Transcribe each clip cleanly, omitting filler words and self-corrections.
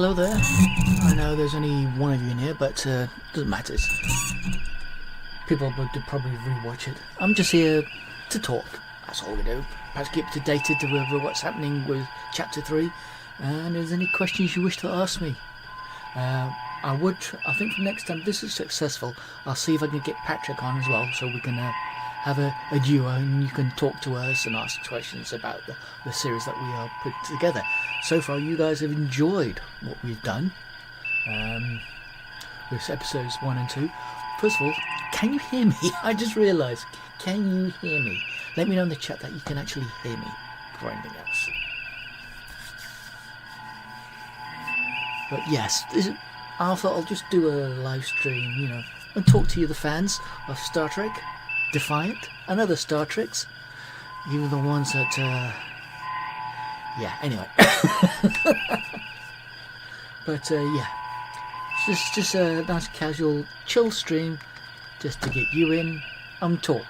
Hello there. I know there's only one of you in here, but doesn't matter. People would probably rewatch it. I'm just here to talk. That's all we do. Perhaps keep up to date with what's happening with Chapter 3. And if there's any questions you wish to ask me, I think for next time, if this is successful, I'll see if I can get Patrick on as well, so we can have a duo and you can talk to us and ask questions about the series that we are putting together. So far, you guys have enjoyed what we've done with episodes 1 and 2. First of all, can you hear me? I just realised. Can you hear me? Let me know in the chat that you can actually hear me before anything else. But yes, I thought I'll just do a live stream, and talk to you, the fans of Star Trek, Defiant, and other Star Treks, even the ones that, anyway. But, it's just a nice casual chill stream, just to get you in and talk.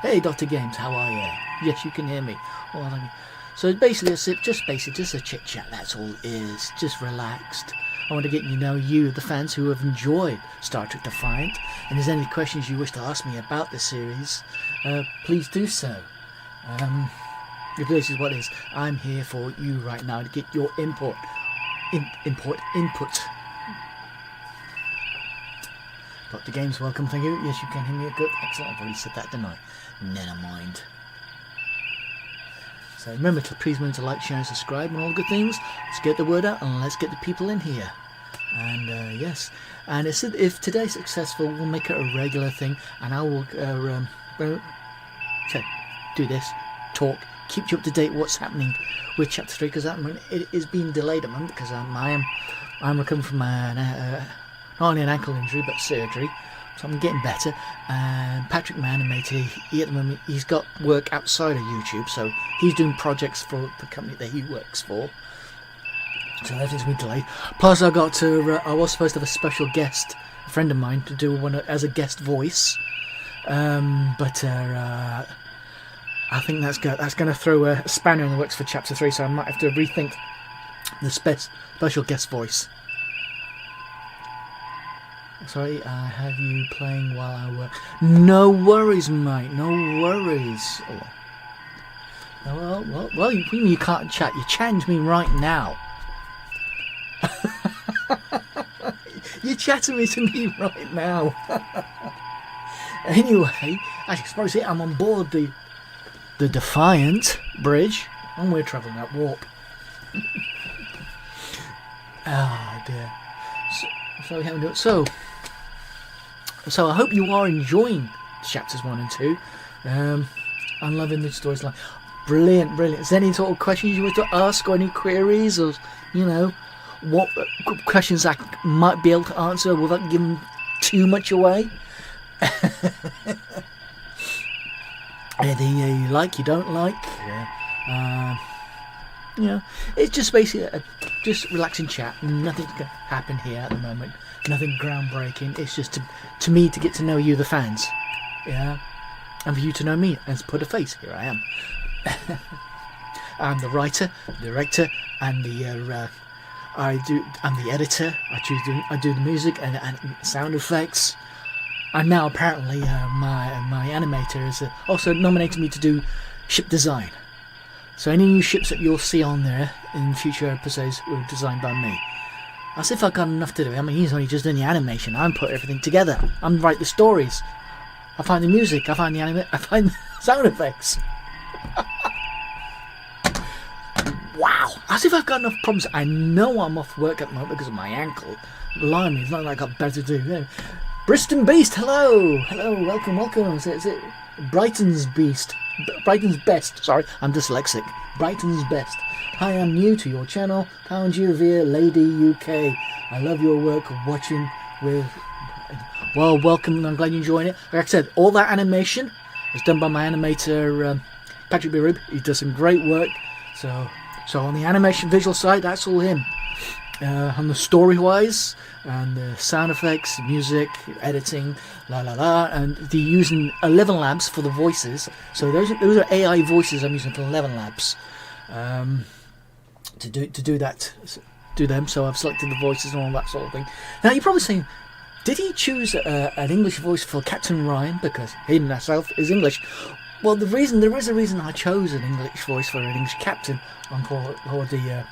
Hey, Dr. Games, how are you? Yes, you can hear me. Well, so basically, just a chit chat. That's all it is. Just relaxed. I want to get to know you, the fans who have enjoyed Star Trek Defiant. And if there's any questions you wish to ask me about the series, please do so. This is what it is. I'm here for you right now to get your input. Dr. Games, welcome. Thank you. Yes, you can hear me. Good. Excellent. I've already said that, didn't I? Never mind. So remember to please remember to like, share and subscribe and all the good things. Let's get the word out and let's get the people in here. And yes, and if today's successful, we'll make it a regular thing, and I will do this, talk, keep you up to date what's happening with Chapter 3, because it is being delayed a month because I'm recovering from not only an ankle injury but surgery. So I'm getting better, and Patrick, my animator, he at the moment, he's got work outside of YouTube, so he's doing projects for the company that he works for. So everything's been delayed. Plus I was supposed to have a special guest, a friend of mine, to do one as a guest voice, but I think that's going to throw a spanner in the works for Chapter 3, so I might have to rethink the special guest voice. Sorry, I have you playing while I work. No worries, mate. No worries. Oh. Well, you can't chat. You're chatting to me right now. You're chatting to me right now. Anyway, as you can probably see, I'm on board the Defiant bridge, and we're travelling up warp. Oh dear. So we haven't done it. So I hope you are enjoying Chapters 1 and 2. I'm loving the stories. Brilliant. Is there any sort of questions you want to ask, or any queries, or what questions I might be able to answer without giving too much away? Anything you like, you don't like? It's just basically just relaxing chat. Nothing's going to happen here at the moment. Nothing groundbreaking. It's just to me to get to know you, the fans. Yeah, and for you to know me and put a face. Here I am. I'm the writer, director, and I'm the editor. I do the music and sound effects. And now apparently my animator has also nominated me to do ship design. So any new ships that you'll see on there in future episodes were designed by me. As if I've got enough to do. I mean, he's only just doing the animation. I'm putting everything together. I'm write the stories. I find the music. I find the sound effects. Wow. As if I've got enough problems. I know I'm off work at the moment because of my ankle. Blimey, it's not like I've got better to do. Bristol Beast, hello, welcome. Is it Brighton's Beast? Brighton's Best. Sorry, I'm dyslexic. Brighton's Best. Hi, I'm new to your channel. Found you via Lady UK. I love your work of watching with. Well, welcome. I'm glad you're enjoying it. Like I said, all that animation is done by my animator Patrick Birib. He does some great work. So on the animation visual side, that's all him. On the story-wise, and the sound effects, music, editing, and they're using 11 Labs for the voices. So those are AI voices I'm using for 11 Labs to do that do them, so I've selected the voices and all that sort of thing. Now you're probably saying, did he choose an English voice for Captain Ryan because he himself is English? Well, there is a reason I chose an English voice for an English captain for the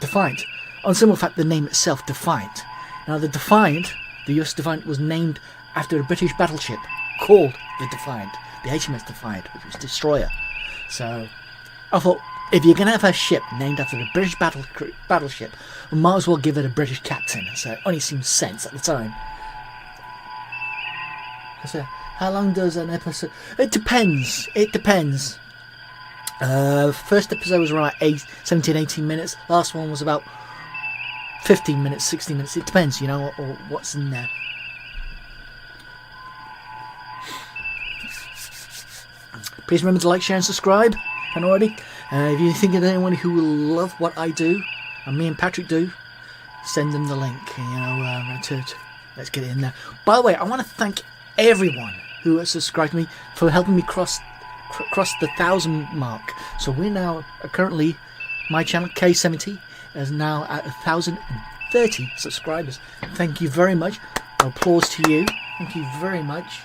Defiant. On simple fact, the name itself, Defiant. Now the Defiant, the US Defiant, was named after a British battleship called the Defiant, the HMS Defiant, which was a destroyer. So I thought, if you're going to have a ship named after a British battleship, we might as well give it a British captain. So it only seemed sense at the time. So how long does an episode... It depends. First episode was around 17, 18 minutes. Last one was about 15 minutes, 16 minutes. It depends, or what's in there. Please remember to like, share and subscribe. And already, if you think of anyone who will love what I do, and me and Patrick do, send them the link. Let's get it in there. By the way, I want to thank everyone who has subscribed to me for helping me cross the 1,000 mark. So we're now currently, my channel K70 is now at 1,030 subscribers. Thank you very much. Applause to you. Thank you very much.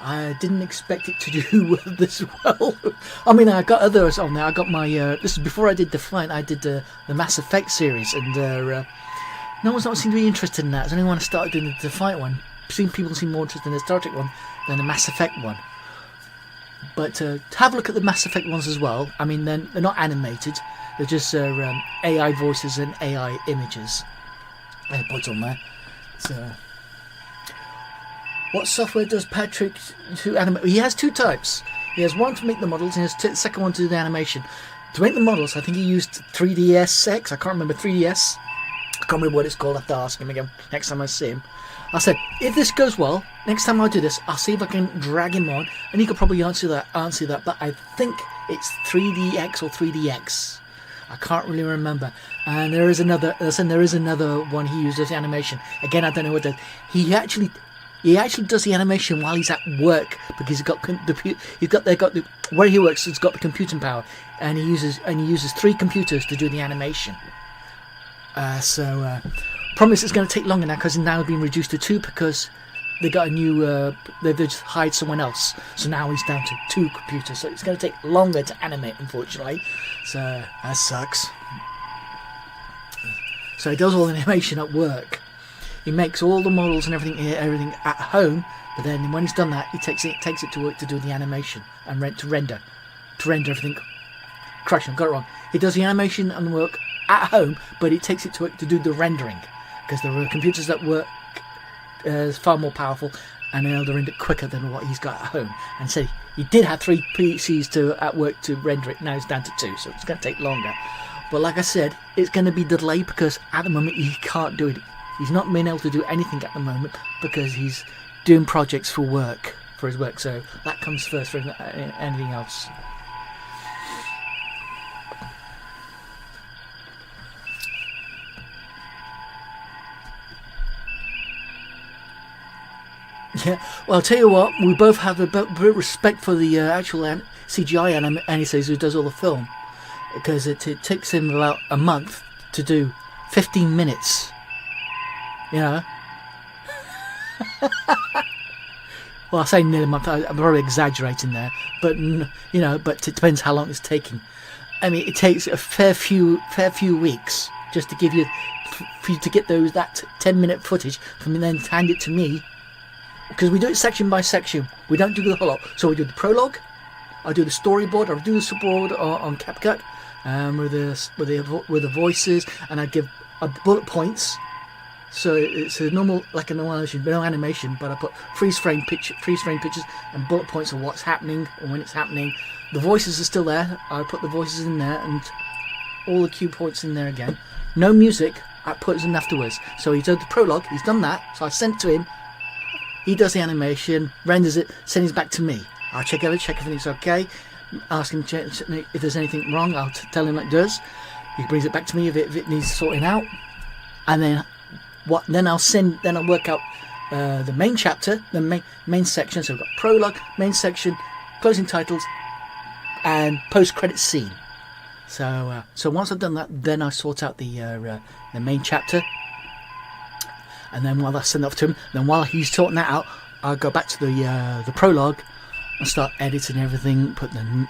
I didn't expect it to do this well. I mean, I got others on there. I got my this is before I did Defiant. I did the Mass Effect series, and no one's not seemed to be interested in that. It's only when I started doing the Defiant one, people seem more interested in the Star Trek one than the Mass Effect one. But have a look at the Mass Effect ones as well. I mean, they're not animated. They're just AI voices and AI images. I put on there. So, what software does Patrick to animate? He has two types. He has one to make the models, and he has the second one to do the animation. To make the models, I think he used 3ds X. I can't remember 3ds. I can't remember what it's called. I have to ask him again next time I see him. I said, if this goes well, next time I do this, I'll see if I can drag him on, and he could probably answer that. But I think it's 3DX or 3DX. I can't really remember. And there is another one he uses the animation. Again, I don't know what it does. He actually does the animation while he's at work because where he works. It's got the computing power, and he uses 3 computers to do the animation. Promise it's going to take longer now because it's now been reduced to 2 because they got a new. They've just hired someone else, so now he's down to 2 computers. So it's going to take longer to animate, unfortunately. So that sucks. So he does all the animation at work. He makes all the models and everything at home, but then when he's done that, he takes it to work to do the animation and to render everything. Correction, I've got it wrong. He does the animation and work at home, but he takes it to work to do the rendering because there are computers that work far more powerful and they'll render quicker than what he's got at home. And so he did have 3 PCs at work to render it. Now it's down to 2, so it's going to take longer. But like I said, it's going to be delayed because at the moment he can't do it. He's not been able to do anything at the moment because he's doing projects for his work. So that comes first for anything else. Yeah, well, I'll tell you what, we both have a bit of respect for the actual CGI animators who does all the film, because it takes him about a month to do 15 minutes. Well, I say nearly a month. I'm probably exaggerating there, but but it depends how long it's taking. I mean, it takes a fair few weeks just to give you for you to get that 10-minute footage from then to hand it to me. Because we do it section by section. We don't do the whole lot. So we do the prologue, I do the storyboard, I do the storyboard on CapCut with the voices, and I give bullet points. So it's a normal animation, no animation, but I put freeze frame pictures and bullet points of what's happening and when it's happening. The voices are still there. I put the voices in there and all the cue points in there again. No music. I put it in afterwards. So he did the prologue. He's done that. So I sent it to him. He does the animation, renders it, sends it back to me. I'll check everything's okay. Ask him if there's anything wrong. I'll tell him it does. He brings it back to me if it needs sorting out. And then Then I'll work out the main chapter, the main section. So we've got prologue, main section, closing titles, and post-credit scene. So once I've done that, then I sort out the main chapter, and then while I send it off to him, then while he's sorting that out, I'll go back to the prologue and start editing everything, put the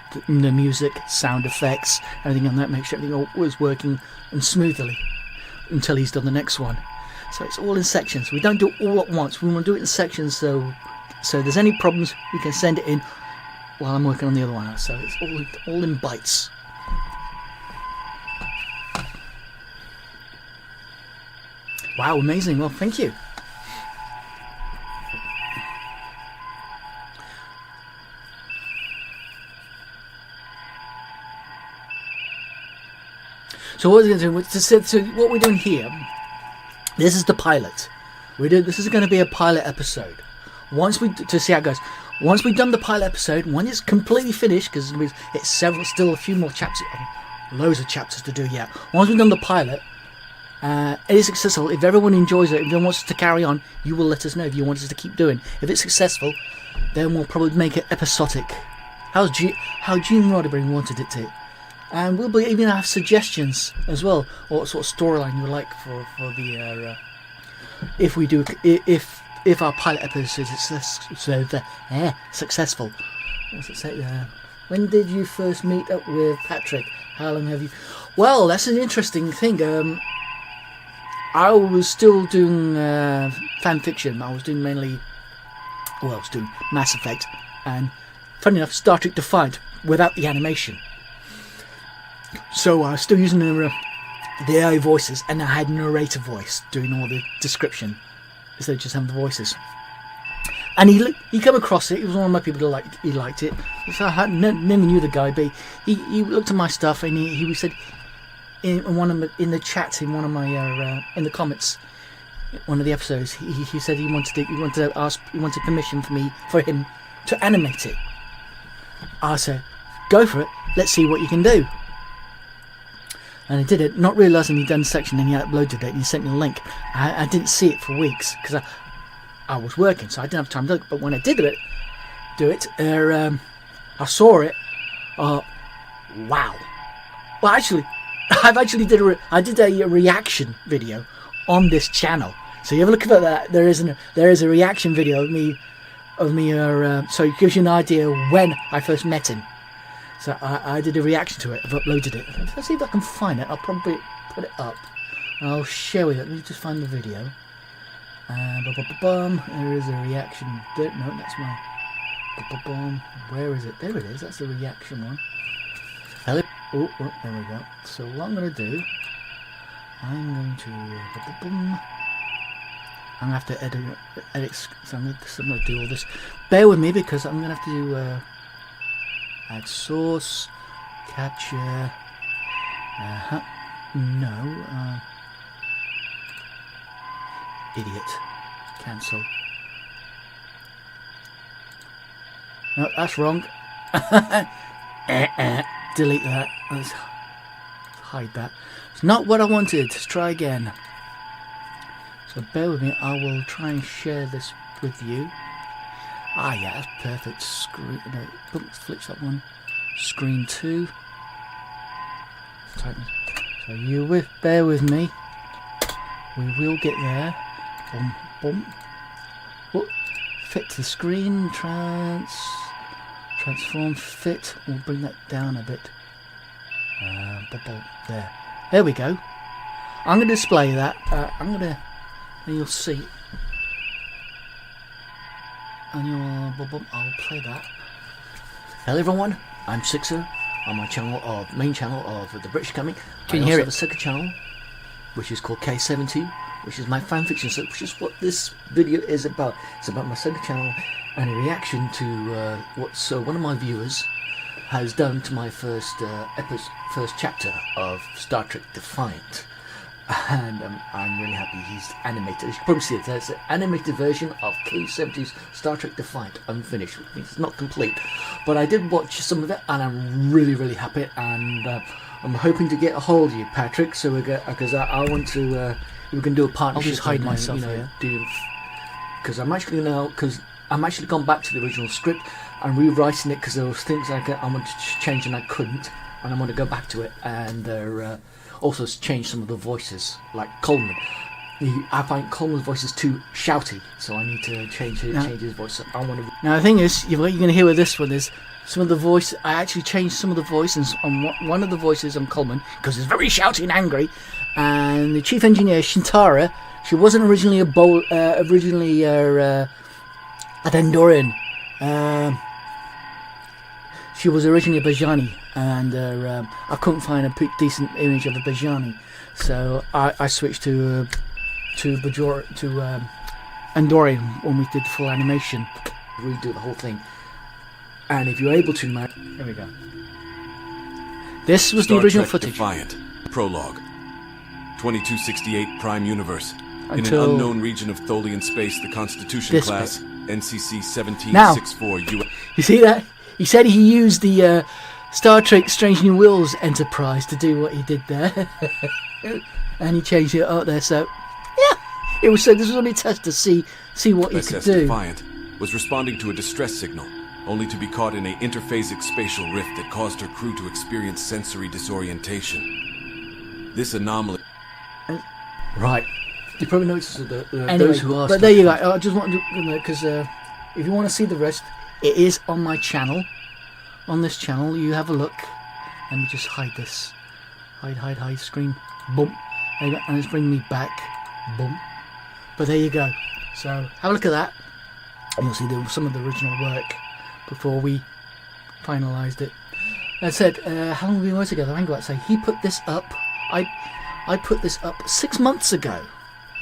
music, sound effects, everything on that, make sure everything was working and smoothly until he's done the next one. So it's all in sections. We don't do it all at once. We want to do it in sections, so if there's any problems, we can send it in while I'm working on the other one. So it's all in bites. Wow, amazing. Well, thank you. So what we're going to do, so what we're doing here, this is the pilot. This is going to be a pilot episode. To see how it goes. Once we've done the pilot episode, when it's completely finished, because it's still a few more chapters, loads of chapters to do yet. Once we've done the pilot, it is successful. If everyone enjoys it, if everyone wants us to carry on, you will let us know if you want us to keep doing. If it's successful, then we'll probably make it episodic. How Gene Roddenberry wanted it to. And we'll even have suggestions as well, or what sort of storyline you would like for the if our pilot episode is successful. What's it say? When did you first meet up with Patrick? How long have you? Well, that's an interesting thing. I was still doing fan fiction. I was doing I was doing Mass Effect, and funny enough, Star Trek Defiant without the animation. So I was still using the AI voices, and I had narrator voice doing all the description instead of just having the voices. And he came across it. He was one of my people that he liked it. So I never knew the guy, but he looked at my stuff, and he said in the chat, in one of my in the comments, one of the episodes, he said he wanted permission for him to animate it. I said, go for it. Let's see what you can do. And he did it, not realising he'd done the section, and he uploaded it and he sent me a link. I didn't see it for weeks because I was working, so I didn't have time to look. But when I did do it, I saw it. Wow! Well, actually, I did a reaction video on this channel. So you have a look at that. There is a reaction video of me. So it gives you an idea when I first met him. So I did a reaction to it. I've uploaded it. Let's see if I can find it. I'll probably put it up. I'll share with it. Let me just find the video. There is a reaction. No, that's my. Where is it? There it is. That's the reaction one. Oh, there we go. So what I'm going to do, I'm going to have to edit. So I'm going to do all this. Bear with me because I'm going to have to do. Add source, capture, idiot, cancel. No, that's wrong. Delete that. Let's hide that. It's not what I wanted. Let's try again. So bear with me. I will try and share this with you. Yeah, that's perfect. Screen. No, flip that one. Screen 2. So bear with me. We will get there. Boom. Oh, fit to the screen. Transform. Fit. We'll bring that down a bit. There we go. I'm going to display that. And you'll see. And I'll play that. Hello everyone, I'm Sixer on my main channel of the British Comic. Can you hear it? I also have a second channel, which is called K70, which is my fanfiction, which is what this video is about. It's about my second channel and a reaction to what one of my viewers has done to my first chapter of Star Trek Defiant. And I'm really happy he's animated. You can probably see it. There's an animated version of K70's Star Trek Defiant, unfinished. It's not complete, but I did watch some of it, and I'm really, really happy. And I'm hoping to get a hold of you, Patrick. So because I want to, we can do a partnership. I'll just hide myself here. Because I'm actually gone back to the original script and rewriting it because there was things I wanted to change and I couldn't. and I'm going to go back to it and also change some of the voices, like Coleman. I find Coleman's voice is too shouty, so I need to change his voice. So I want to. Now the thing is, what you're going to hear with this one is some of the voice. I actually changed some of the voices on one of the voices on Coleman because it's very shouty and angry. And the chief engineer Shintara, she wasn't originally an Andorian. She was originally a Bajani, and I couldn't find a decent image of a Bajani, so I switched to Andorian when we did full animation. Redo the whole thing, and if you're able to, Matt, here we go. This was the original footage. Defiant. Prologue. 2268 Prime Universe. In an unknown region of Tholian space, the Constitution class, NCC 1764 U. You see that? He said he used the Star Trek Strange New Worlds Enterprise to do what he did there. And he changed it up there, so yeah. It was so this was only a test to see what he could do. Defiant was responding to a distress signal, only to be caught in a interphasic spatial rift that caused her crew to experience sensory disorientation. This anomaly... Right. You probably noticed anyway, those who asked. But there you go. I just wanted to, because if you want to see the rest, it is on my channel. On this channel, you have a look. Let me just hide this. Hide, screen. Boom. And it's bringing me back. Boom. But there you go. So, have a look at that. And you'll see some of the original work before we finalised it. As I said, how long have we been working together? I think about to say, he put this up. I put this up 6 months ago.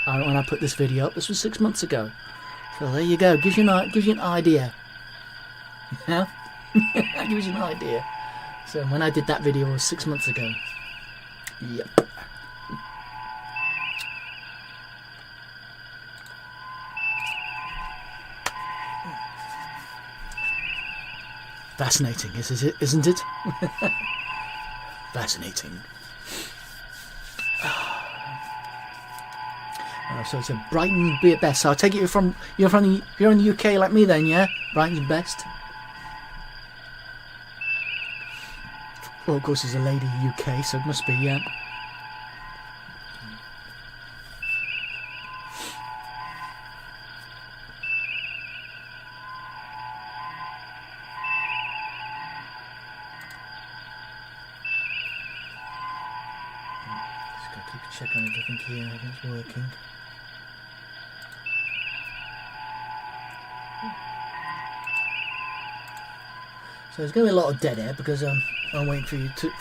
When I put this video up, this was 6 months ago. So there you go. Gives you an idea. Yeah? Gives you an idea. So when I did that video, it was 6 months ago. Yep. Fascinating, isn't it? Fascinating. So it's a Brighton be at best. So I take it you're in the UK like me then, yeah? Brighton's best. Well, of course, there's a lady UK, so it must be, yeah. Just gotta keep a check on everything here. Everything's working. So there's going to be a lot of dead air because I'm waiting for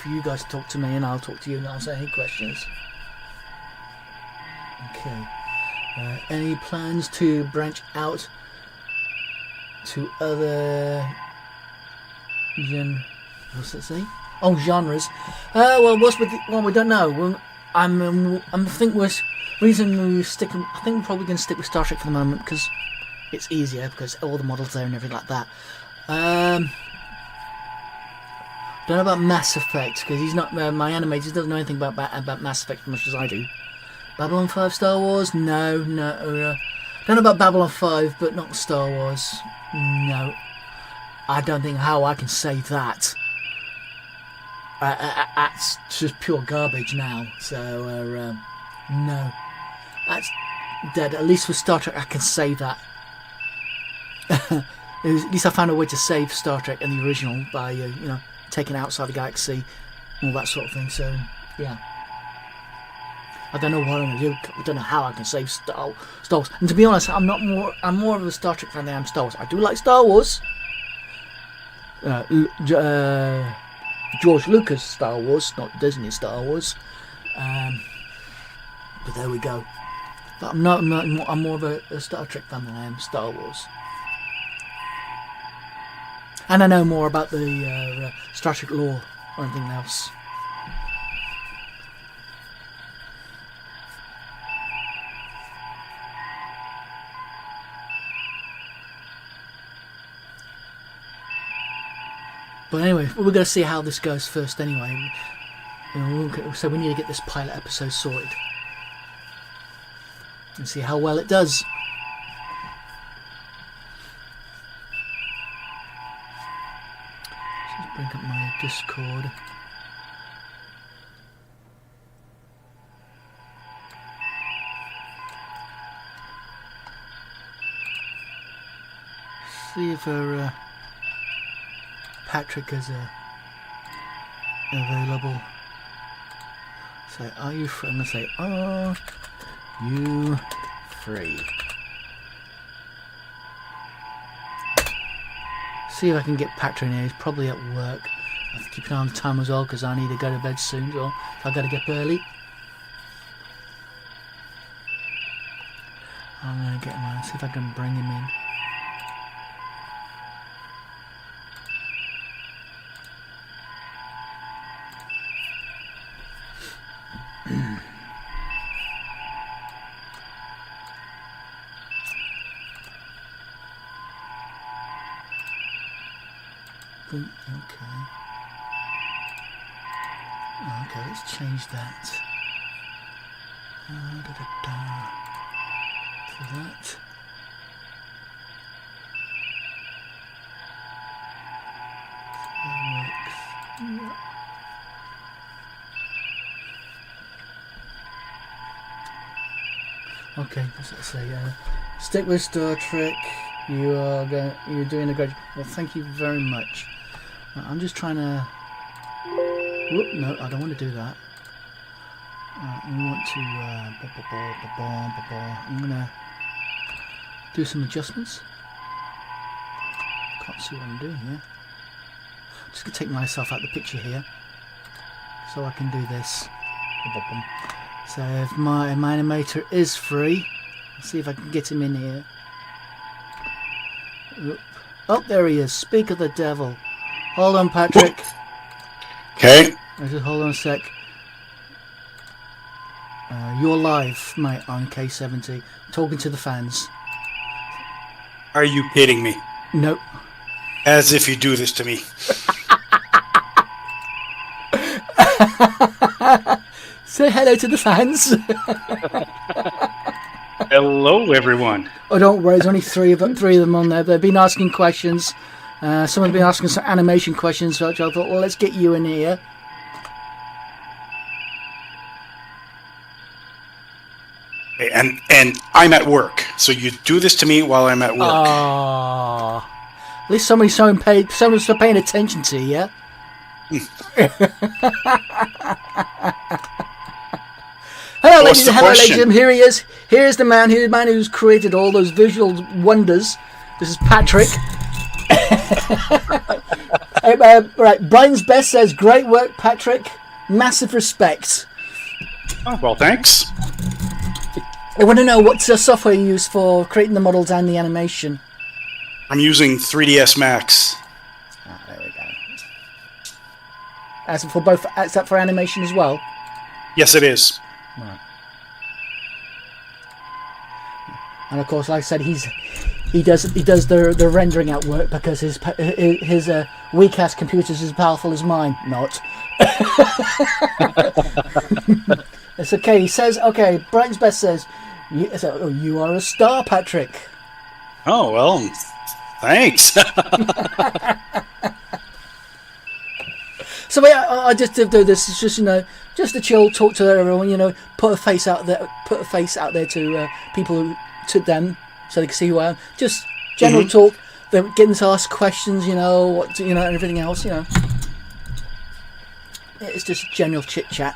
you guys to talk to me, and I'll talk to you and answer any questions. Okay. Any plans to branch out to other what's that say? Oh, genres. Well, we don't know. I think we're probably going to stick with Star Trek for the moment because it's easier because all the models there and everything like that. Don't know about Mass Effect because he's not my animator. He doesn't know anything about Mass Effect as much as I do. Babylon 5 Star Wars? No. Don't know about Babylon 5, but not Star Wars. No. I don't think how I can say that. That's just pure garbage now. So no, that's dead. At least with Star Trek, I can say that. At least I found a way to save Star Trek and the original by taking it outside the galaxy, all that sort of thing. So yeah, I don't know what I'm gonna do. I don't know how I can save Star Wars. And to be honest, I'm more of a Star Trek fan than I am Star Wars. I do like Star Wars. George Lucas Star Wars, not Disney Star Wars. But there we go. But I'm more of a Star Trek fan than I am Star Wars. And I know more about the Star Trek lore or anything else. But anyway, we're going to see how this goes first anyway. So we need to get this pilot episode sorted. And see how well it does. Let's bring up my Discord. See if Patrick is available. Say, are you free? I'm gonna say, are you free? See if I can get Patrick in here. He's probably at work. I have to keep an eye on the time as well because I need to go to bed soon. So I've got to get up early. I'm gonna get him on. See if I can bring him in. Okay, let's change that. To that. That works. Yeah. Okay, let's say stick with Star Trek. You're doing a great. Well, thank you very much. I'm just trying to. Whoop, no, I don't want to do that. We want to. I'm gonna do some adjustments. Can't see what I'm doing here. I'm just gonna take myself out of the picture here, so I can do this. So if my animator is free, let's see if I can get him in here. Oh, there he is. Speak of the devil. Hold on, Patrick. Okay. Just hold on a sec. You're live, mate, on K70, talking to the fans. Are you kidding me? Nope. As if you do this to me. Say hello to the fans. Hello, everyone. Oh, don't worry. There's only three of them on there. They've been asking questions. Someone's been asking some animation questions, so I thought, well, let's get you in here. And I'm at work, so you do this to me while I'm at work. At least someone's paying attention to you. Hello, ladies and gentlemen. Here he is. Here's the man who's created all those visual wonders. This is Patrick. Right, Brian's Best says, great work, Patrick. Massive respect. Oh, well, thanks. I want to know what's the software you use for creating the models and the animation. I'm using 3ds Max. Ah, there we go. As for both, is that for animation as well? Yes, it is. Right. And of course, like I said, he does the rendering at work because his weak ass computer is as powerful as mine. Not. It's okay. He says, okay. Brighton's Best says, you are a star, Patrick. Oh well, thanks. So yeah, I just do this. It's just just to chill, talk to everyone. Put a face out there to people, to them, so they can see who I am. Just general talk. They're getting to ask questions. And everything else. It's just general chit chat.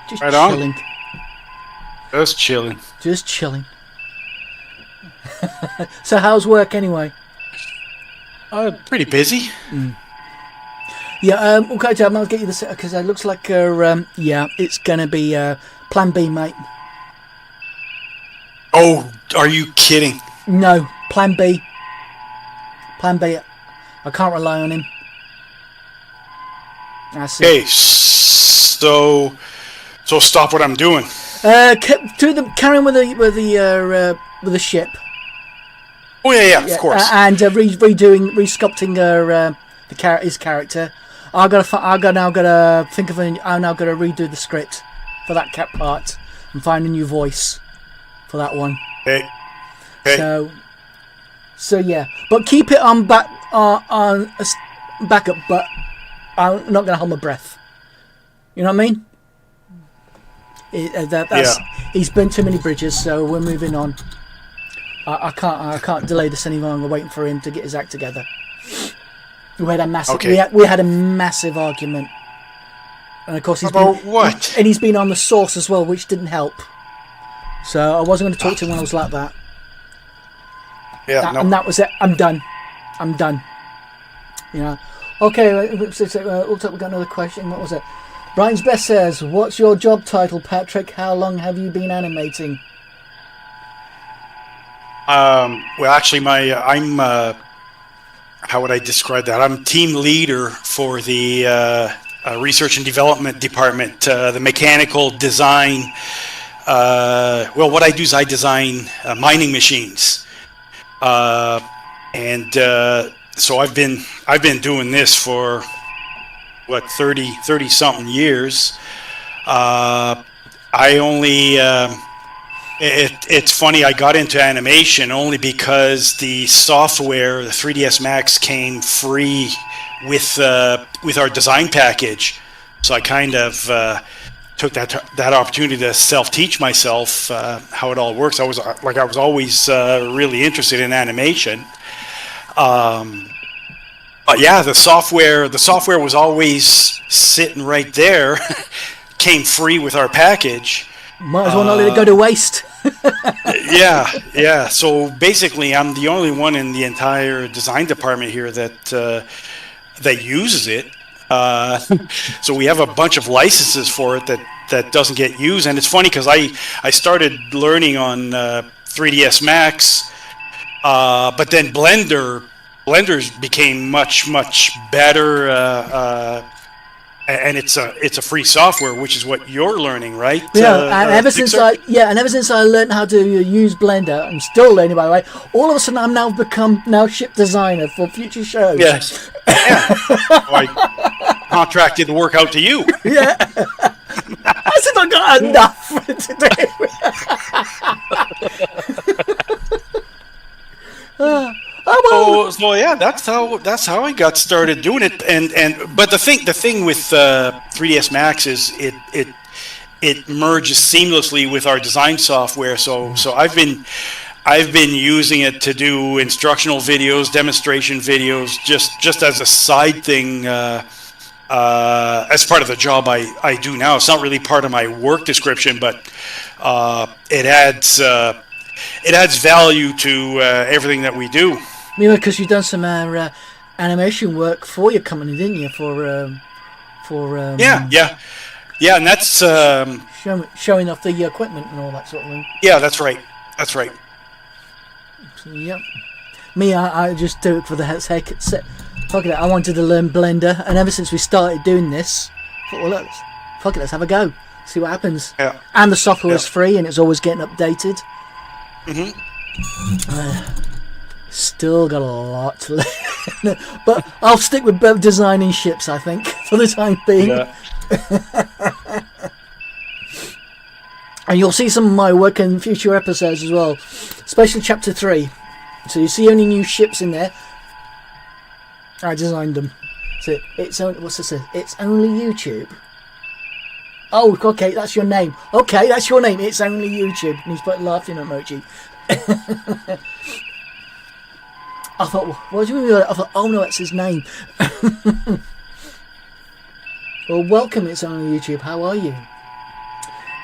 Just right chilling. On. Just chilling. Just chilling. So how's work anyway? Pretty busy. Yeah, okay, Jam, I'll get you the because it looks like it's gonna be Plan B, mate. Oh, are you kidding? No, Plan B. Plan B. I can't rely on him. Okay, so stop what I'm doing. Carry on with the ship. Oh yeah, of course. And resculpting his character. I'm now gotta redo the script for that cat part and find a new voice for that one. Okay. So yeah, but keep it on backup. But I'm not gonna hold my breath. You know what I mean? He's burnt too many bridges, so we're moving on. I can't delay this any longer. Waiting for him to get his act together. We had a massive. Okay. We had a massive argument, and of course About what? And he's been on the source as well, which didn't help. So I wasn't going to talk to him when I was like that. Yeah, And that was it. I'm done. You know. Okay, looks like we got another question. What was it? Brian's Best says, "What's your job title, Patrick? How long have you been animating?" Well, actually, I'm how would I describe that? I'm team leader for the research and development department, the mechanical design. Well, what I do is I design mining machines, and so I've been doing this for what 30 something years. I only. It's funny, I got into animation only because the software, the 3ds Max, came free with our design package. So I kind of took that opportunity to self-teach myself how it all works. I was always really interested in animation. But yeah, the software was always sitting right there, came free with our package. Might as well not let it go to waste. Yeah. So basically, I'm the only one in the entire design department here that uses it. So we have a bunch of licenses for it that doesn't get used. And it's funny because I started learning on 3ds Max, but then Blender's became much better. And it's a free software, which is what you're learning, right? Yeah, and ever since I learned how to use Blender, I'm still learning, by the way. All of a sudden, I'm now become ship designer for future shows. Yes. Yeah. I contracted the work out to you. Yeah. I said I got enough for today. So yeah, that's how I got started doing it. But the thing with 3ds Max is it merges seamlessly with our design software. So I've been using it to do instructional videos, demonstration videos, just as a side thing, as part of the job I do now. It's not really part of my work description, but it adds value to everything that we do. Yeah, because you've done some animation work for your company, didn't you? Yeah, and that's showing off the equipment and all that sort of thing. Yeah, that's right. Yep. Me, I just do it for the heck. Fuck it, I wanted to learn Blender, and ever since we started doing this, I thought, well, let's have a go, see what happens. Yeah. And the software was free, and it's always getting updated. Still got a lot to learn, but I'll stick with designing ships, I think, for the time being. Yeah. And you'll see some of my work in future episodes as well, especially Chapter 3. So you see only new ships in there. I designed them. So it's only, what's this? It's only YouTube. Oh, okay, that's your name. Okay, that's your name. It's only YouTube. And he's put laughing emoji. I thought, what do you mean? I thought, oh no, that's his name. Well, welcome, It's Only YouTube. How are you?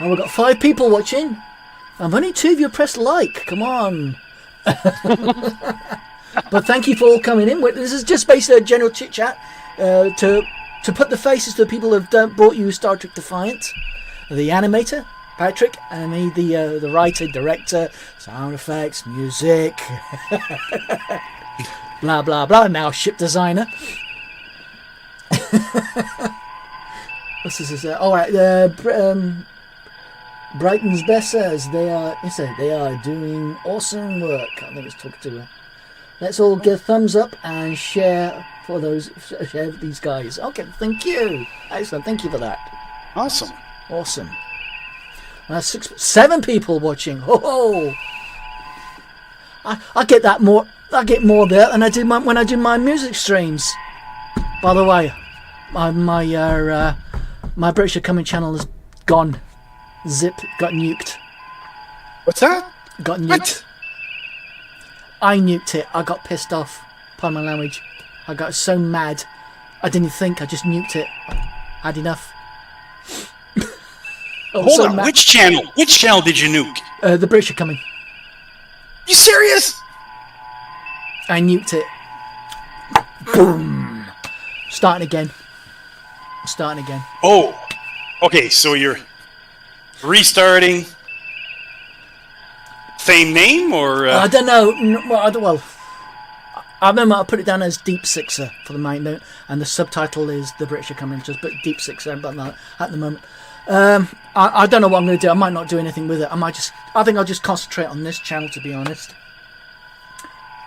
And we've got 5 people watching. And only 2 of you pressed like. Come on. But thank you for all coming in. This is just basically a general chit chat to put the faces to the people who have brought you Star Trek Defiant, the animator Patrick, and me, the writer, director, sound effects, music, blah blah blah. Now ship designer. What's this? All right. Brighton's Best says they are doing awesome work. I think it's talking to her. Let's all give thumbs up and share with these guys. Okay, thank you. Excellent, thank you for that. Awesome. That's 7 people watching. Oh, I get that more. I get more there than I do when I do my music streams. By the way, my British Coming channel is gone. Zip got nuked. What's that? Got nuked. I nuked it. I got pissed off. Pardon my language. I got so mad. I didn't think. I just nuked it. I had enough. Hold on. Which channel? Which channel did you nuke? The British are coming. You serious? I nuked it. Boom. Starting again. Oh. Okay, so you're restarting. Same name or? I don't know. Well, I remember I put it down as Deep Sixer for the main note, and the subtitle is The British Are Coming. Just put Deep Sixer, but not at the moment. I don't know what I'm going to do. I might not do anything with it. I think I'll just concentrate on this channel, to be honest.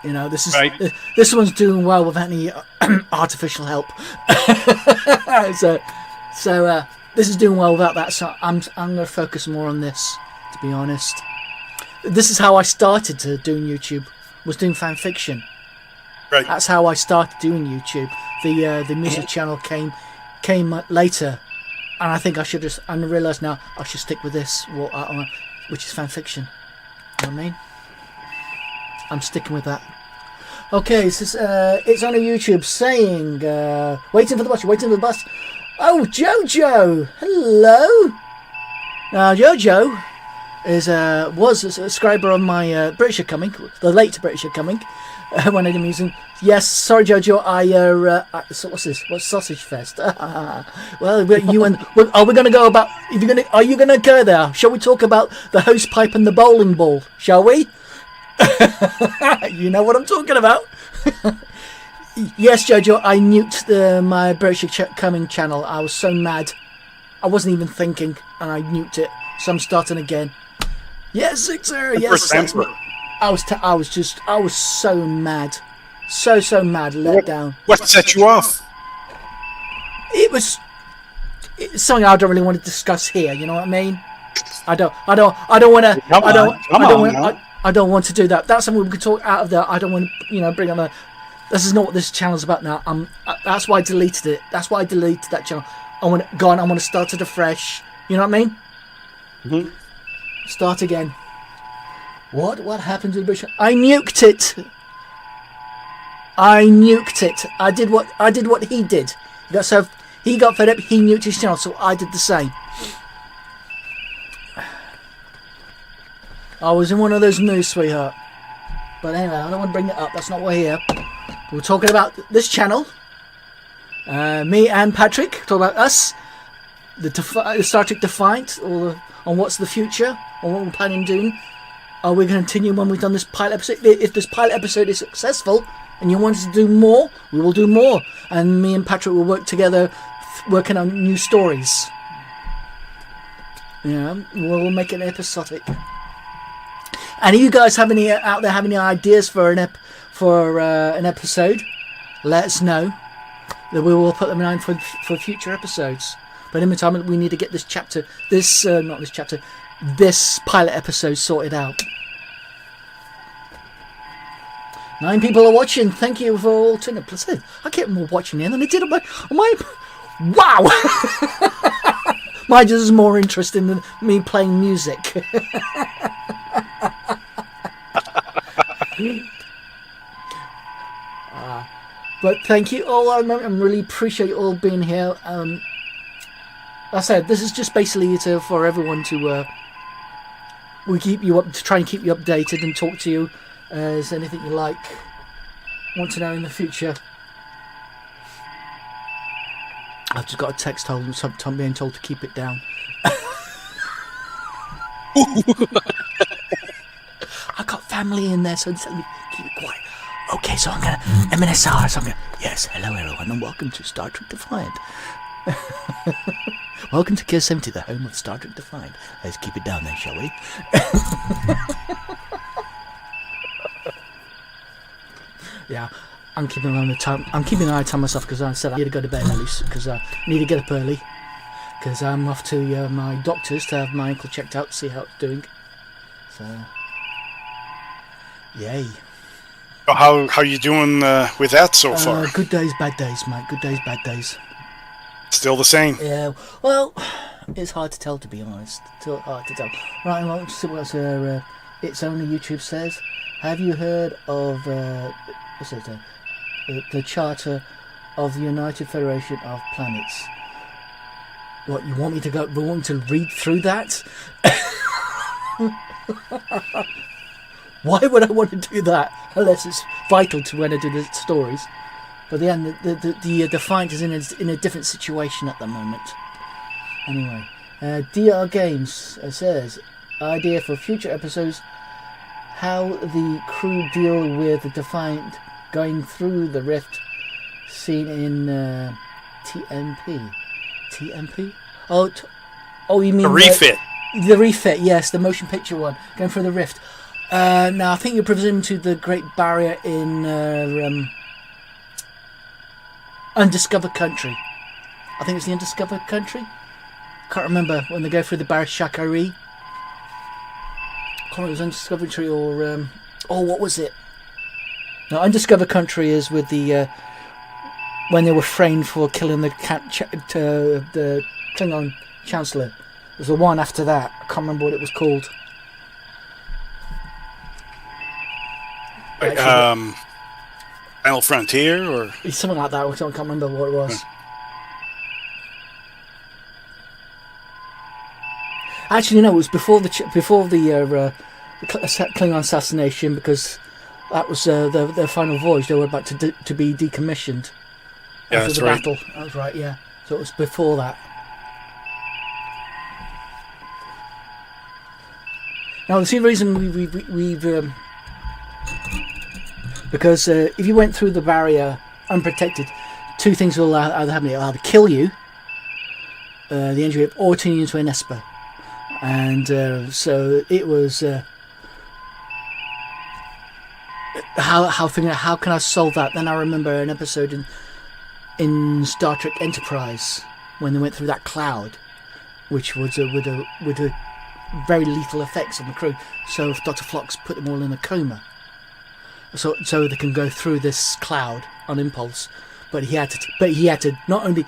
You know, this one's doing well without any artificial help. so this is doing well without that. So I'm going to focus more on this, to be honest. This is how I started doing YouTube. Was doing fan fiction. Right. That's how I started doing YouTube. The music channel came later, and I think I should just. I realise now I should stick with this, which is fan fiction. You know what I mean? I'm sticking with that. Okay, so it's on a YouTube saying, waiting for the bus. Oh, Jojo! Hello! Now, Jojo was a subscriber on my British Are Coming, the late British Are Coming, when I did music. Yes, sorry, Jojo, so what's this? What's Sausage Fest? Well, you and... Are we going to go about... Are you going to go there? Shall we talk about the hose pipe and the bowling ball? Shall we? You know what I'm talking about. Yes, Jojo, I nuked my British Are Coming channel. I was so mad. I wasn't even thinking, and I nuked it. So I'm starting again. Yes, Sixer. Yes, I was so mad, so mad, let down. What set you off? It's something I don't really want to discuss here. You know what I mean? I don't want to do that. That's something we could talk out of there. I don't want to, bring on a. This is not what this channel's about now. That's why I deleted it. That's why I deleted that channel. I want to start it afresh. You know what I mean? Mm-hmm. Start again. What happened to the British? I nuked it. I did what he did. He got fed up. He nuked his channel, so I did the same. I was in one of those moods, sweetheart. But anyway, I don't want to bring it up. That's not why we're here. We're talking about this channel. Me and Patrick talk about us. The Star Trek Defiant, on what's the future, on what we're planning on doing. Are we going to continue when we've done this pilot episode? If this pilot episode is successful and you want us to do more, we will do more. And me and Patrick will work together, working on new stories. We'll make it episodic. And if you guys have any ideas for an episode, let us know. That we will put them in for future episodes. But in the meantime, we need to get this pilot episode sorted out. 9 people are watching. Thank you for all tuning in. I get more watching here than I did on my. Wow! Mine is more interesting than me playing music. But thank you all. I really appreciate you all being here. Like I said, this is just basically for everyone to we keep you up, to try and keep you updated and talk to you. Is anything you want to know in the future? I've just got a text told I'm being told to keep it down. I got family in there, so tell me keep it quiet. Okay, so I'm gonna MNSR. So I'm gonna yes, hello everyone, and welcome to Star Trek Defiant. Welcome to Gear 70, the home of Star Trek Defiant. Let's keep it down then, shall we? Yeah, I'm keeping an eye on the time. I'm keeping an eye on myself because I said I need to go to bed early because I need to get up early because I'm off to my doctor's to have my ankle checked out to see how it's doing. So, yay. How you doing with that so far? Good days, bad days, mate. Good days, bad days. Still the same. Yeah. Well, it's hard to tell, to be honest. It's hard to tell. Right, well, see what It's Only YouTube says. Have you heard of the Charter of the United Federation of Planets? What, you want me to go? You want me to read through that? Why would I want to do that unless it's vital to when I do the stories? But then the Defiant is in a different situation at the moment. Anyway, DR Games says, idea for future episodes: how the crew deal with the Defiant going through the rift seen in TMP. TMP? Oh, you mean a refit? The refit, yes, the motion picture one, going through the rift. Now I think you're presuming to the Great Barrier in Undiscovered Country. I think it's the Undiscovered Country. Can't remember when they go through the Barrier Shakari. Can't remember if it was Undiscovered Country or what was it? No, Undiscovered Country is with the when they were framed for killing the Klingon Chancellor. There's the one after that. I can't remember what it was called. Final Frontier or something like that. I can't remember what it was. Actually, no, it was before the Klingon assassination, because that was their final voyage. They were about to be decommissioned. Yeah, after that's the right. battle. That was right. Yeah, so it was before that. Now, the reason we've because if you went through the barrier unprotected, two things will either happen: it'll either kill you, the injury, or turn you into an Esper. And so it was. How can I solve that? Then I remember an episode in Star Trek Enterprise when they went through that cloud, which was with a very lethal effects on the crew. So Dr. Phlox put them all in a coma, so they can go through this cloud on impulse. But he had to not only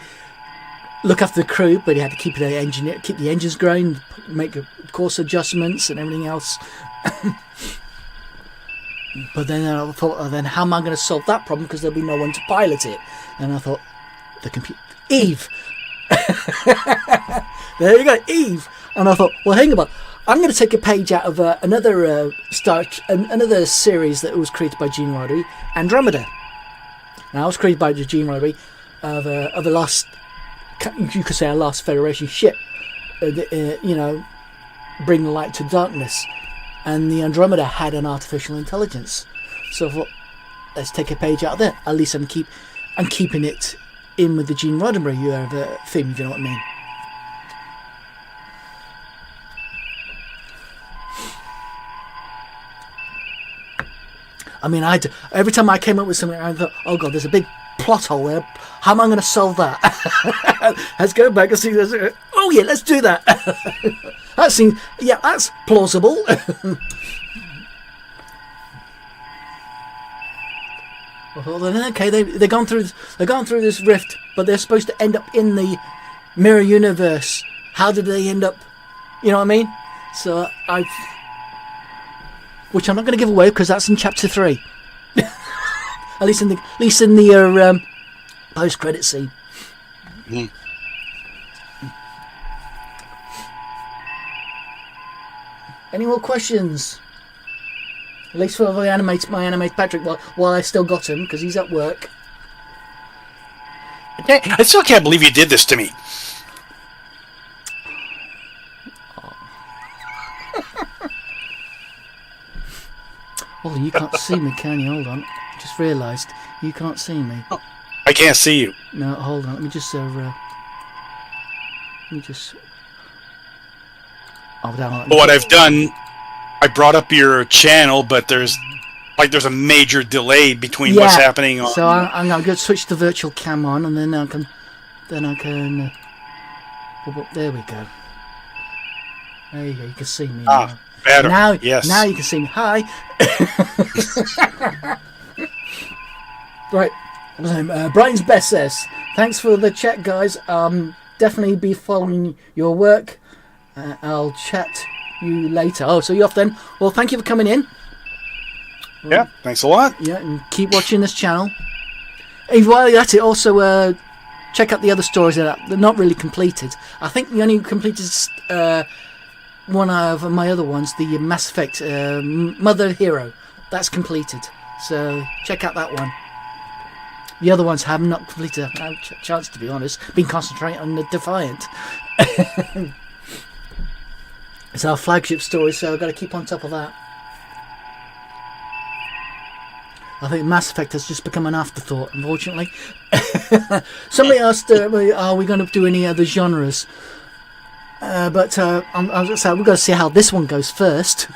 look after the crew, but he had to keep the engines going, make course adjustments and everything else. But then I thought, then how am I going to solve that problem? Because there'll be no one to pilot it. And I thought, the computer, Eve. There you go, Eve. And I thought, well, hang on. I'm going to take a page out of another series that was created by Gene Roddenberry, Andromeda. Now, it was created by Gene Roddenberry of a last, you could say, a last Federation ship. Bring light to darkness. And the Andromeda had an artificial intelligence. So I thought, let's take a page out of there. At least I'm keeping it in with the Gene Roddenberry theme, if you know what I mean. I mean, every time I came up with something, I thought, oh God, there's a big plot hole there. How am I going to solve that? Let's go back and see this. Oh yeah, let's do that. That's plausible. Well, then, okay, they've gone through this rift, but they're supposed to end up in the mirror universe. How did they end up? You know what I mean? So which I'm not going to give away because that's in chapter 3. At least in the post-credit scene. Mm. Any more questions? At least for my animate Patrick while I still got him, because he's at work. I still can't believe you did this to me. Oh, you can't see me, can you? Hold on. Just realised you can't see me. I can't see you. No, hold on. Let me just. Oh, down. What I've done, I brought up your channel, but there's a major delay between what's happening on. So I'm going to switch the virtual cam on, and then I can. There we go. There you go. You can see me now. Better. Yes. Now you can see me. Hi. Right. Brighton's Best says, thanks for the chat, guys. Definitely be following your work. I'll chat you later. Oh, so you're off then. Well, thank you for coming in. Yeah, thanks a lot. Yeah, and keep watching this channel. And while you're at it, also check out the other stories that they're not really completed. I think the only completed one of my other ones, the Mass Effect Mother Hero, that's completed. So check out that one. The other ones have not completed. I haven't had a chance, to be honest. Been concentrating on the Defiant. It's our flagship story, so I've got to keep on top of that. I think Mass Effect has just become an afterthought, unfortunately. Somebody asked, are we going to do any other genres? But I was going to say, we've got to see how this one goes first.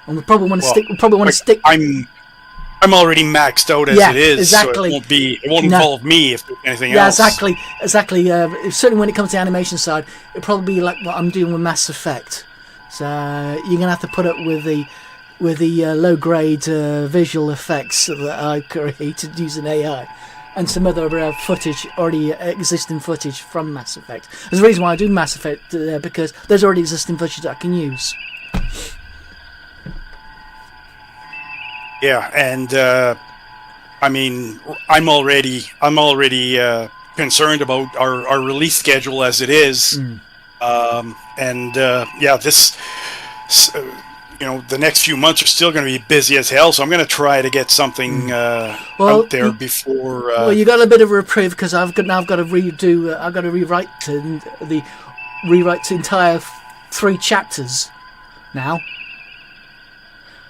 And we probably want to stick. I'm already maxed out as it is, exactly. So it won't involve me if there's anything else. Yeah, exactly. Certainly when it comes to the animation side, it'll probably be like what I'm doing with Mass Effect. So you're gonna have to put up with the low grade visual effects that I created using AI, and some other footage, already existing footage from Mass Effect. There's a reason why I do Mass Effect because there's already existing footage that I can use. Yeah, and I mean, I'm already concerned about our release schedule as it is, this, the next few months are still going to be busy as hell. So I'm going to try to get something out there before. Well, you got a bit of a reprieve because I've got to redo. I've got to rewrite the entire 3 chapters now.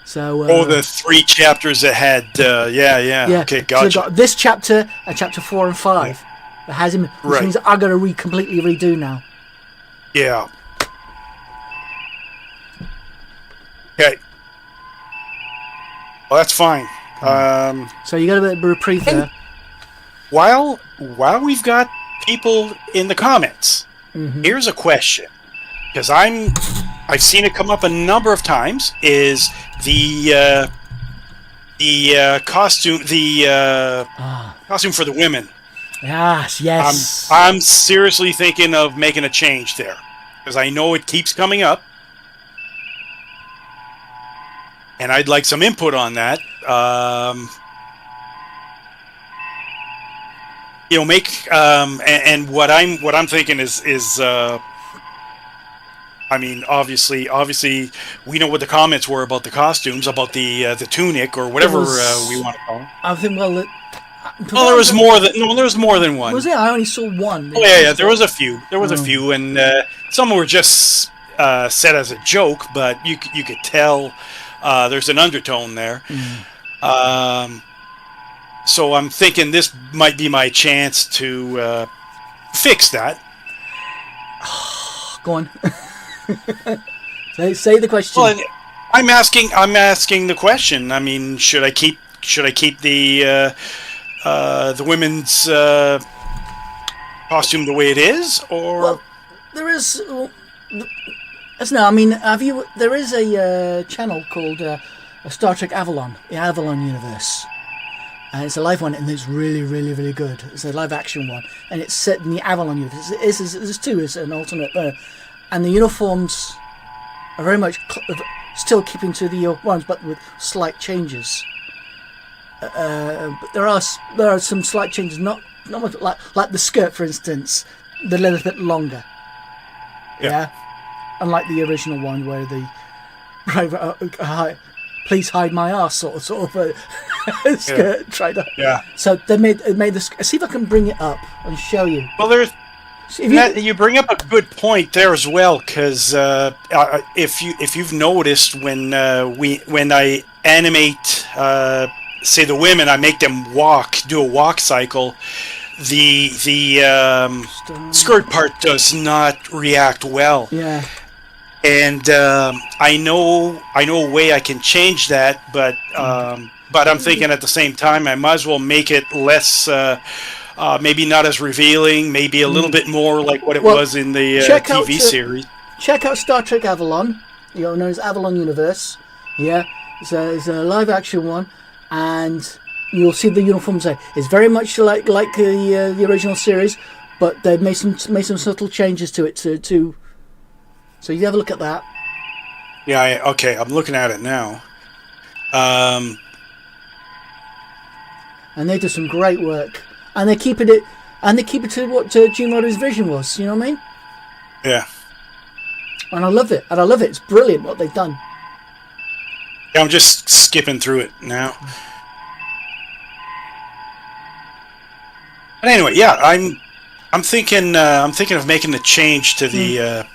So, the 3 chapters ahead. Yeah. Okay, gotcha. So I've got this chapter and chapter 4 and 5 that has him, which means I've got to completely redo now. Yeah. Okay. Well, that's fine. So you got a bit of a reprieve there. While we've got people in the comments, here's a question, because I've seen it come up a number of times. Is the costume costume for the women? Yes. I'm seriously thinking of making a change there, because I know it keeps coming up, and I'd like some input on that. And what I'm thinking is. I mean, obviously, we know what the comments were about the costumes, about the tunic or whatever we want to call it. I think, there was more than one. Was there? I only saw one. Oh yeah, there was a few. And some were just said as a joke, but you could tell there's an undertone there. So I'm thinking this might be my chance to fix that. Go on. Say the question. Well, I'm asking the question. I mean, should I keep the women's costume the way it is, or? Well, there is. No, I mean, there is a channel called Star Trek Avalon, the Avalon universe. And it's a live one, and it's really, really, really good. It's a live action one, and it's set in the Avalon universe. There's 2 as an alternate, and the uniforms are very much still keeping to the ones, but with slight changes. But there are some slight changes, not much, like the skirt, for instance, the little bit longer. Yeah. Unlike the original one where the please hide my ass sort of skirt tried to. Yeah. So they made this. See if I can bring it up and show you. Well, you bring up a good point there as well, because if you've noticed when I animate say the women, I make them do a walk cycle. The skirt part does not react well. Yeah. And I know a way I can change that, but I'm thinking at the same time I might as well make it less, maybe not as revealing, maybe a little bit more like what it was in the TV series. Check out Star Trek Avalon, known as Avalon Universe. Yeah, it's a live action one, and you'll see the uniforms there. It's very much like the original series, but they've made some subtle changes to it to. So you have a look at that. Yeah, okay, I'm looking at it now. and they do some great work, and they keep it to what Gene Roddenberry's vision was. You know what I mean? Yeah. And I love it. It's brilliant what they've done. Yeah, I'm just skipping through it now. But anyway, yeah, I'm thinking of making the change to the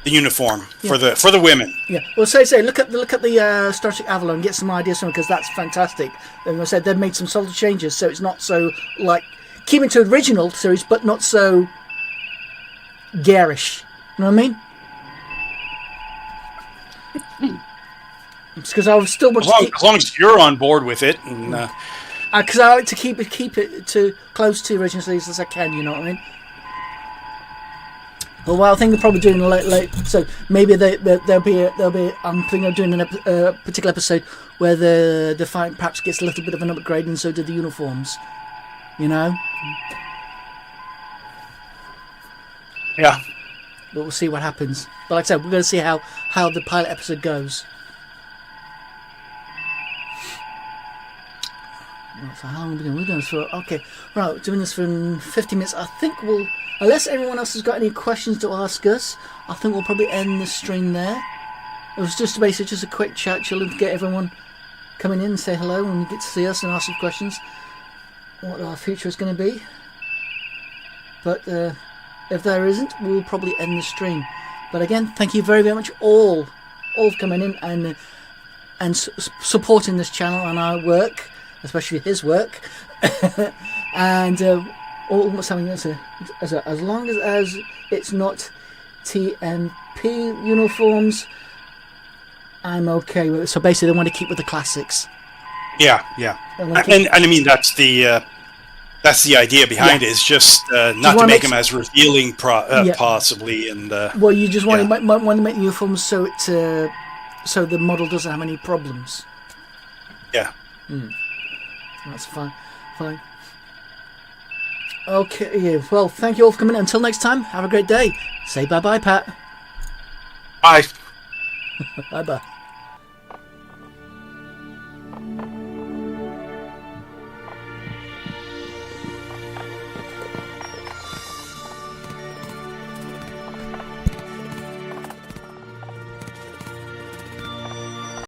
uniform for the women. Yeah. Well, say look at the Star Trek Avalon, get some ideas from it, because that's fantastic. And I said they've made some solid changes, so it's not so like keeping to the original series, but not so garish. You know what I mean? It's because I still want as long as you're on board with it, and because I like to keep it to close to the original series as I can. You know what I mean? Well, I think they're probably doing late. So maybe there'll be. I'm thinking of doing a particular episode where the fight perhaps gets a little bit of an upgrade, and so do the uniforms. You know. Yeah. But we'll see what happens. But like I said, we're going to see how the pilot episode goes. So how long are we doing? We're doing this for okay. Right, we're doing this for 50 minutes. I think we'll, unless everyone else has got any questions to ask us, I think we'll probably end the stream there. It was just basically just a quick chat, chilling to get everyone coming in and say hello and get to see us and ask some questions. What our future is going to be. But if there isn't, we'll probably end the stream. But again, thank you very, very much all for coming in and supporting this channel and our work. Especially his work, and what's happening as long as it's not TMP uniforms, I'm okay with it. So basically, they want to keep with the classics. Yeah, and I mean that's the idea behind it. Is just not to make them as revealing, possibly, and well, you just want to make uniforms so so the model doesn't have any problems. Yeah. That's fine. Okay, yeah. Well, thank you all for coming in. Until next time, have a great day. Say bye-bye, Pat. Bye. Bye-bye.